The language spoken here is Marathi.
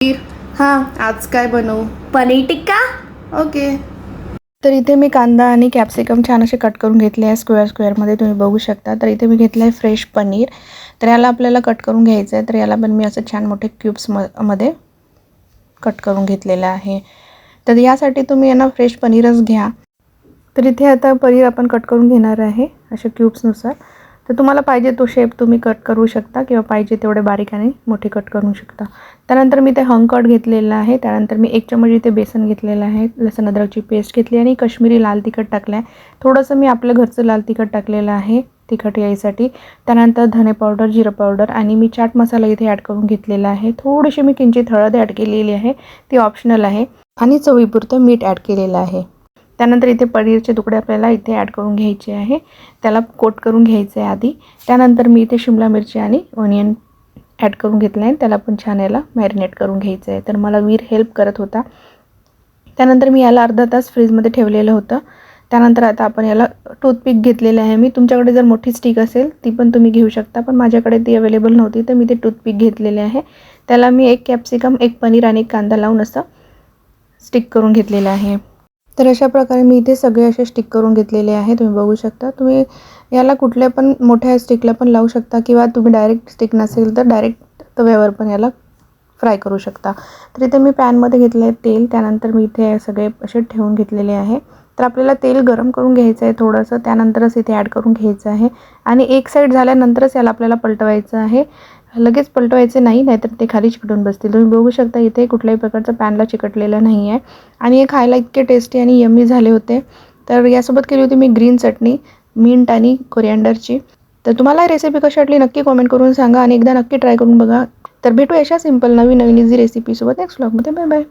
हां, आज काय बनवू? पनीर टिक्का. ओके. तर इथे मी कांदा आणि कॅप्सिकम छान असे कट करून घेतले आहे स्क्वेअरमध्ये, तुम्ही बघू शकता. तर इथे मी घेतलं आहे फ्रेश पनीर. तर याला आपल्याला कट करून घ्यायचं आहे. तर याला पण मी असं छान मोठे मध्ये कट करून घेतलेलं आहे. तर यासाठी तुम्ही यांना फ्रेश पनीरच घ्या. तर इथे आता पनीर आपण कट करून घेणार आहे अशा क्यूब्सनुसार. तर तुम्हाला पाहिजे तो शेप तुम्ही कट करू शकता किंवा पाहिजे तेवढे बारीक आणि मोठे कट करू शकता. त्यानंतर मी ते हंकट घेतलेलं आहे. त्यानंतर मी 1 चमच इथे बेसन घेतलेलं आहे, लसूण अद्रकची पेस्ट घेतली आणि कश्मीरी लाल तिखट टाकलं आहे. थोडंसं मी आपलं घरचं लाल तिखट टाकलेलं आहे तिखट यायसाठी. त्यानंतर धने पावडर, जिरं पावडर आणि मी चाट मसाला इथे ॲड करून घेतलेला आहे. थोडीशी मी किंचित हळद ॲड केलेली आहे, ती ऑप्शनल आहे. आणि चवीपुरतं मीठ ॲड केलेलं आहे. त्यानंतर इथे पनीरचे तुकडे आपल्याला इथे ॲड करून घ्यायचे आहे. त्याला कोट करून घ्यायचं आहे आधी. त्यानंतर मी इथे शिमला मिरची आणि ऑनियन ॲड करून घेतलं आहे. त्याला पण छान याला मॅरिनेट करून घ्यायचं आहे. तर मला वीर हेल्प करत होता. त्यानंतर मी याला अर्धा तास फ्रीजमध्ये ठेवलेलं होतं. त्यानंतर आता आपण याला टूथपिक घेतलेलं आहे मी. तुमच्याकडे जर मोठी स्टिक असेल ती पण तुम्ही घेऊ शकता, पण माझ्याकडे ती अवेलेबल नव्हती तर मी ते टूथपिक घेतलेले आहे. त्याला मी 1 कॅप्सिकम, 1 पनीर आणि 1 कांदा लावून असं स्टिक करून घेतलेलं आहे. तर अशा प्रकारे मी इथे सगळे असे स्टिक करून घेतलेले आहे. तुम्ही बघू शकता. तुम्ही याला कुठल्या पण मोठ्या स्टिकला पण लावू शकता किंवा तुम्ही डायरेक्ट स्टिक नसेल तर डायरेक्ट तव्यावर पण याला फ्राय करू शकता. तर इथे मी पॅनमध्ये घेतलं आहे तेल. त्यानंतर मी इथे सगळे असे ठेवून घेतलेले आहे. तर आपल्याला तेल गरम करून घ्यायचं आहे थोडंसं, त्यानंतरच इथे ॲड करून घ्यायचं आहे आणि एक साईड झाल्यानंतरच याला आपल्याला पलटवायचं आहे. लगेच पलटवायचे नाही, नाहीतर ते खाली चिकटून बसतील. तुम्ही बघू शकता इथे कुठल्याही प्रकारचं पॅनला चिकटलेलं नाही आहे आणि हे खायला इतके टेस्टी आणि यम्मी झाले होते. तर यासोबत केली होती मी ग्रीन चटणी, मिंट आणि कोरिअँडरची. तर तुम्हाला रेसिपी कशी वाटली नक्की कॉमेंट करून सांगा आणि एकदा नक्की ट्राय करून बघा. तर भेटू अशा सिंपल नवीन इझी रेसिपीसोबत नेक्स्ट व्लॉगमध्ये. Bye bye.